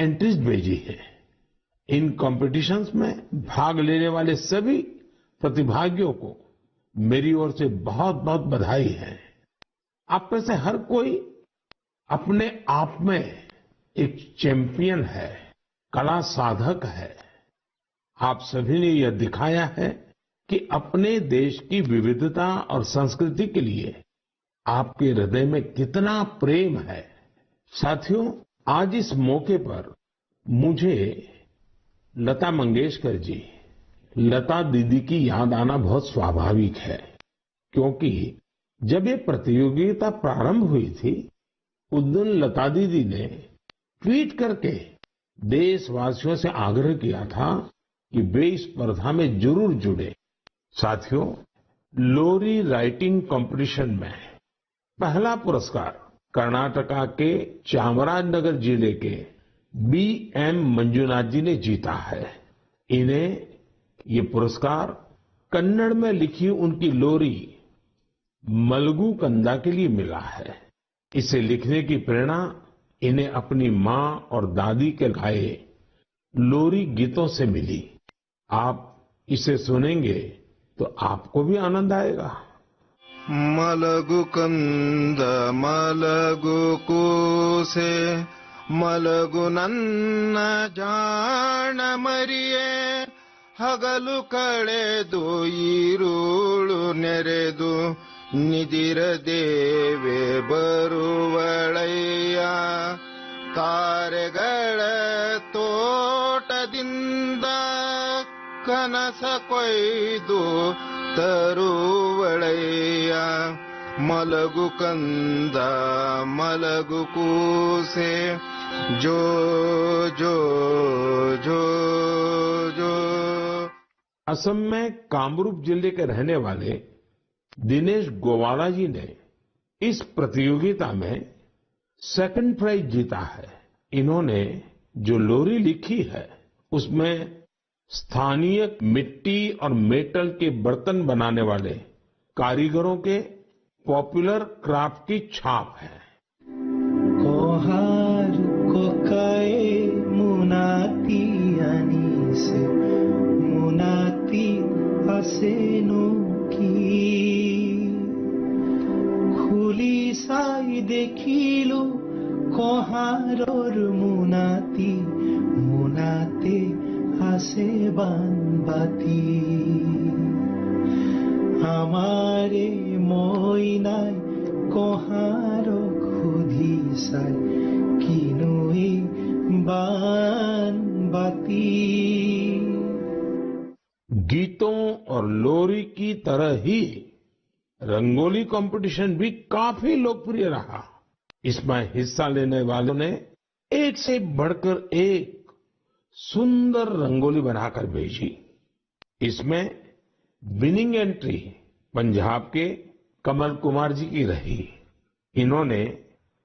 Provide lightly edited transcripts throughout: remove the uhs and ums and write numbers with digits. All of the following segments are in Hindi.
एंट्रीज भेजी हैं। इन कॉम्पिटिशन्स में भाग लेने वाले सभी प्रतिभागियों को मेरी ओर से बहुत बहुत बधाई है। आप में से हर कोई अपने आप में एक चैंपियन है, कला साधक है। आप सभी ने यह दिखाया है कि अपने देश की विविधता और संस्कृति के लिए आपके हृदय में कितना प्रेम है। साथियों, आज इस मौके पर मुझे लता मंगेशकर जी, लता दीदी की याद आना बहुत स्वाभाविक है, क्योंकि जब ये प्रतियोगिता प्रारंभ हुई थी उस दिन लता दीदी ने ट्वीट करके देशवासियों से आग्रह किया था कि वे इस स्पर्धा में जरूर जुड़े। साथियों, लोरी राइटिंग कंपटीशन में पहला पुरस्कार कर्नाटका के चामराजनगर जिले के B.M. मंजुनाथ जी ने जीता है। इन्हें ये पुरस्कार कन्नड़ में लिखी उनकी लोरी मलगू कंदा के लिए मिला है। इसे लिखने की प्रेरणा इन्हें अपनी माँ और दादी के गाए लोरी गीतों से मिली। आप इसे सुनेंगे तो आपको भी आनंद आएगा। मलगु कंद मलगु ಕೂಸೆ ಮಲಗು ನನ್ನ ಜಾಣ ಮರಿಯೇ ಹಗಲು ಕಳೆದು ಈರುಳು ನೆರೆದು ನಿದಿರ ದೇವೆ ಬರುವಳಯ್ಯ ತಾರೆಗಳ ತೋಟದಿಂದ ಕನಸ ಕೊಯ್ದು ತರುವಳಯ್ಯ ಮಲಗು ಕಂದ ಮಲಗು ಕೂಸೆ ಜೋ ಜೋ ಜೋ ಜೋ। असम में कामरूप जिले के रहने वाले दिनेश गोवाला जी ने इस प्रतियोगिता में सेकंड प्राइज जीता है। इन्होंने जो लोरी लिखी है उसमें स्थानीय मिट्टी और मेटल के बर्तन बनाने वाले कारीगरों के पॉपुलर क्राफ्ट की छाप है। कोहार कोकाए मुनाती अनीसे मुनाती हसेनो की खुली साई देखिलो कोहारोर मुनाती मुनाते হাসে বানবাতি আমারে মইনাই কহার খুধি সাই কিনুই বানবাতি। गीतों और लोरी की तरह ही रंगोली कंपटीशन भी काफी लोकप्रिय रहा। इसमें हिस्सा लेने वालों ने एक से बढ़कर एक सुंदर रंगोली बनाकर भेजी। इसमें विनिंग एंट्री पंजाब के कमल कुमार जी की रही। इन्होंने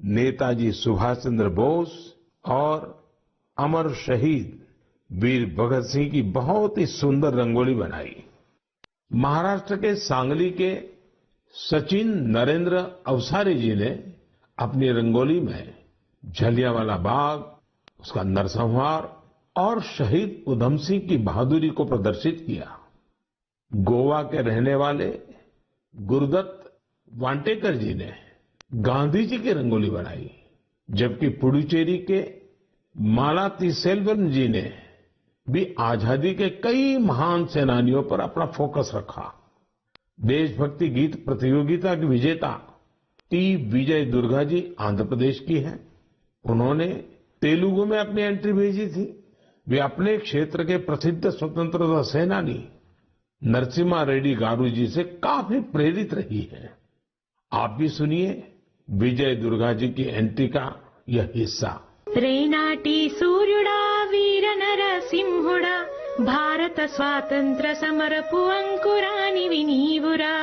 नेताजी सुभाष चंद्र बोस और अमर शहीद वीर भगत सिंह की बहुत ही सुंदर रंगोली बनाई। महाराष्ट्र के सांगली के सचिन नरेंद्र अवसारी जी ने अपनी रंगोली में जलियांवाला बाग, उसका नरसंहार और शहीद उधम सिंह की बहादुरी को प्रदर्शित किया। गोवा के रहने वाले गुरुदत्त वांटेकर जी ने गांधी जी की रंगोली बनाई, जबकि पुडुचेरी के मालातिसेल्वन जी ने भी आजादी के कई महान सेनानियों पर अपना फोकस रखा। देशभक्ति गीत प्रतियोगिता की विजेता टी विजय दुर्गा जी आंध्र प्रदेश की हैं। उन्होंने तेलुगु में अपनी एंट्री भेजी थी। वे अपने क्षेत्र के प्रसिद्ध स्वतंत्रता सेनानी नरसिम्हा रेड्डी गारू जी से काफी प्रेरित रही है। आप भी सुनिए विजय दुर्गा जी की एंट्री का यह हिस्सा। रेनाटी सूर्युड़ा वीर नरसिंहुड़ा भारत स्वातंत्र्य समरपु अंकुरानि विनीवुरा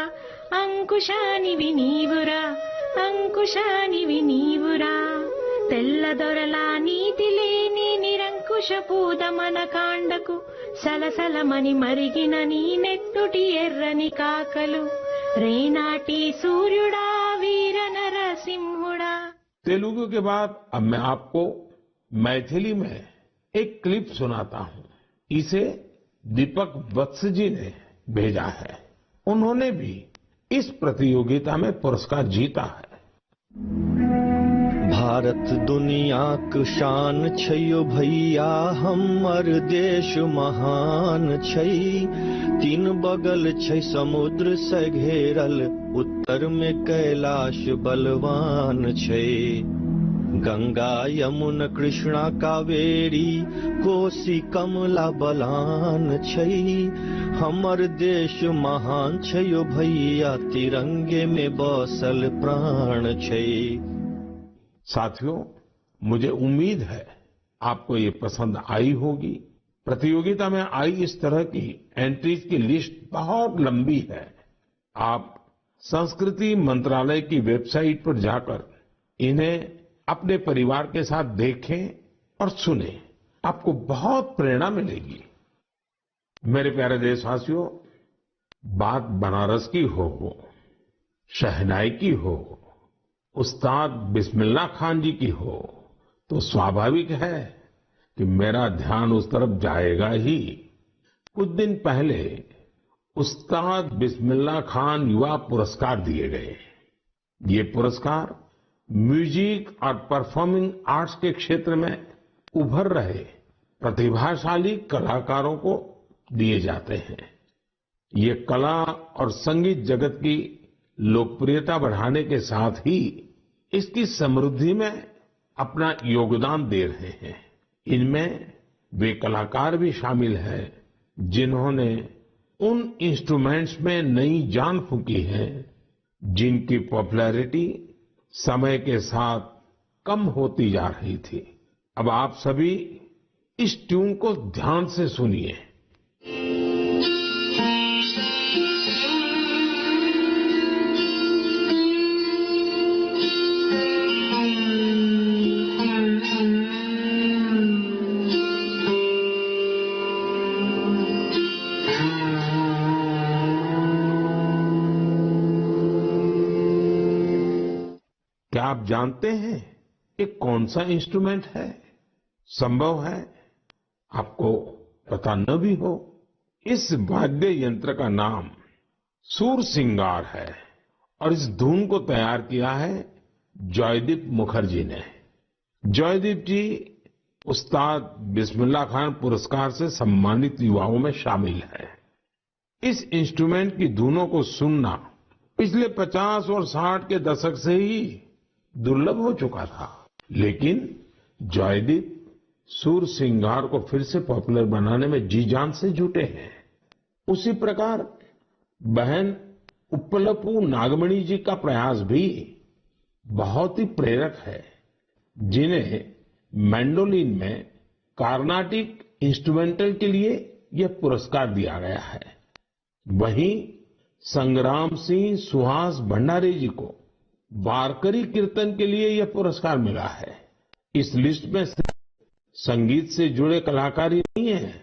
अंकुशानि विनीवुरा अंकुशानि विनीवुरा తెల్ల దొరల నీతి లేని నిరంకుశపు దమన కాండకు సలసలమని మరిగిన నీ నెత్తుటి ఎర్రని కాకలు రేనాటి सूर्युड़ा वीर नरसिंहुड़ा। तेलुगु के बाद अब मैं आपको मैथिली में एक क्लिप सुनाता हूं। इसे दीपक वत्स जी ने भेजा है। उन्होंने भी इस प्रतियोगिता में पुरस्कार जीता है। भारत दुनियाक शान छैयो भैया, हमर देश महान छै। तीन बगल छै समुद्र से घेरल, उत्तर में कैलाश बलवान छै। गंगा यमुना कृष्णा कावेरी, कोसी कमला बलान छै। हमर देश महान छैयो भैया, तिरंगे में बसल प्राण छै। साथियों, मुझे उम्मीद है आपको ये पसंद आई होगी। प्रतियोगिता में आई इस तरह की एंट्रीज की लिस्ट बहुत लंबी है। आप संस्कृति मंत्रालय की वेबसाइट पर जाकर इन्हें अपने परिवार के साथ देखें और सुनें। आपको बहुत प्रेरणा मिलेगी। मेरे प्यारे देशवासियों, बात बनारस की हो, शहनाई की हो, उस्ताद बिस्मिल्लाह खान जी की हो, तो स्वाभाविक है कि मेरा ध्यान उस तरफ जाएगा ही। कुछ दिन पहले उस्ताद बिस्मिल्लाह खान युवा पुरस्कार दिए गए। ये पुरस्कार म्यूजिक और परफॉर्मिंग आर्ट्स के क्षेत्र में उभर रहे प्रतिभाशाली कलाकारों को दिए जाते हैं। ये कला और संगीत जगत की लोकप्रियता बढ़ाने के साथ ही इसकी समृद्धि में अपना योगदान दे रहे हैं। इनमें वे कलाकार भी शामिल हैं जिन्होंने उन इंस्ट्रूमेंट्स में नई जान फूंकी है जिनकी पॉपुलैरिटी समय के साथ कम होती जा रही थी। अब आप सभी इस ट्यून को ध्यान से सुनिए। क्या आप जानते हैं ये कौन सा इंस्ट्रूमेंट है? संभव है आपको पता न भी हो। इस वाद्य यंत्र का नाम सुरसिंगार है और इस धुन को तैयार किया है जॉयदीप मुखर्जी ने। जॉयदीप जी उस्ताद बिस्मिल्लाह खान पुरस्कार से सम्मानित युवाओं में शामिल है। इस इंस्ट्रूमेंट की धुनों को सुनना पिछले 50 और 60 के दशक से ही दुर्लभ हो चुका था, लेकिन जॉयदीप सुरसिंगार को फिर से पॉपुलर बनाने में जी जान से जुटे हैं। उसी प्रकार बहन उप्पलपू नागमणि जी का प्रयास भी बहुत ही प्रेरक है, जिन्हें मैंडोलिन में कार्नाटिक इंस्ट्रूमेंटल के लिए यह पुरस्कार दिया गया है। वहीं संग्राम सिंह सुहास भंडारी जी को वारकरी कीर्तन के लिए यह पुरस्कार मिला है। इस लिस्ट में सिर्फ संगीत से जुड़े कलाकार ही नहीं है।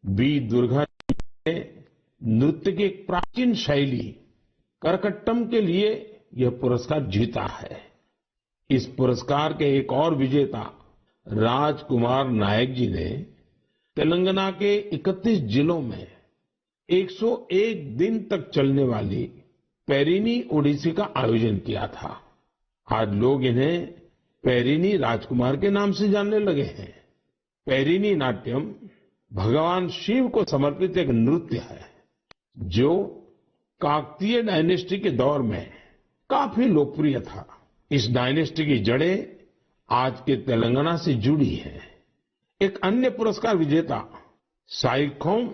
बी दुर्गा जी ने नृत्य की एक प्राचीन शैली करकट्टम के लिए यह पुरस्कार जीता है। इस पुरस्कार के एक और विजेता राजकुमार नायक जी ने तेलंगाना के 31 जिलों में 101 दिन तक चलने वाली पेरिनी ओडिसी का आयोजन किया था। आज लोग इन्हें पेरिनी राजकुमार के नाम से जानने लगे हैं। पेरिनी नाट्यम भगवान शिव को समर्पित एक नृत्य है जो काकतीय डायनेस्टी के दौर में काफी लोकप्रिय था। इस डायनेस्टी की जड़ें आज के तेलंगाना से जुड़ी हैं। एक अन्य पुरस्कार विजेता साइखोम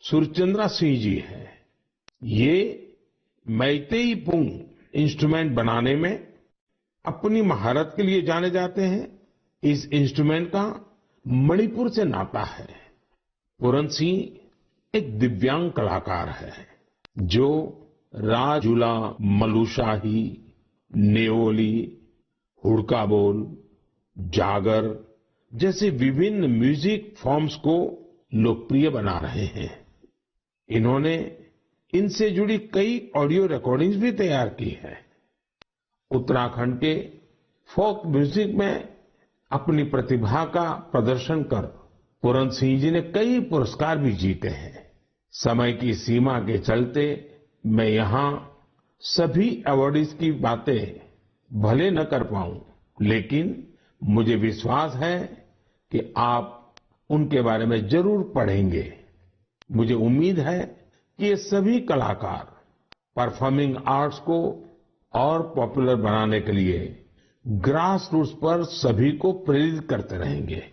सुरचंद्रा सिंह जी हैं। ये मैतेई पुंग इंस्ट्रूमेंट बनाने में अपनी महारत के लिए जाने जाते हैं। इस इंस्ट्रूमेंट का मणिपुर से नाता है। पूरन सिंह एक दिव्यांग कलाकार है जो राजूला, मलुशाही, नेओली, हुड़का बोल, जागर जैसे विभिन्न म्यूजिक फॉर्म्स को लोकप्रिय बना रहे हैं। इन्होंने इनसे जुड़ी कई ऑडियो रिकॉर्डिंग्स भी तैयार की है। उत्तराखंड के फोक म्यूजिक में अपनी प्रतिभा का प्रदर्शन कर पूरन सिंह जी ने कई पुरस्कार भी जीते हैं। समय की सीमा के चलते मैं यहाँ सभी अवार्डीज की बातें भले न कर पाऊं, लेकिन मुझे विश्वास है कि आप उनके बारे में जरूर पढ़ेंगे। मुझे उम्मीद है कि ये सभी कलाकार परफॉर्मिंग आर्ट्स को और पॉपुलर बनाने के लिए ग्रास रूट्स पर सभी को प्रेरित करते रहेंगे।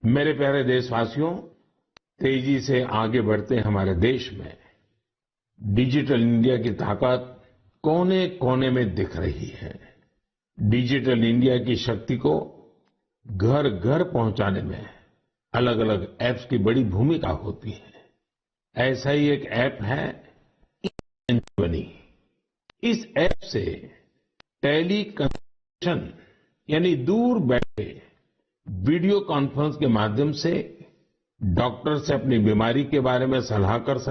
मेरे प्यारे देशवासियों, तेजी से आगे बढ़ते हमारे देश में डिजिटल इंडिया की ताकत कोने कोने में दिख रही है। डिजिटल इंडिया की शक्ति को घर घर पहुंचाने में अलग अलग ऐप्स की बड़ी भूमिका होती है। ऐसा ही एक ऐप है संजीवनी। इस ऐप से टेली कंसल्टेशन यानी दूर बैठे वीडियो कॉन्फ्रेंस के माध्यम से डॉक्टर से अपनी बीमारी के बारे में सलाह कर सकते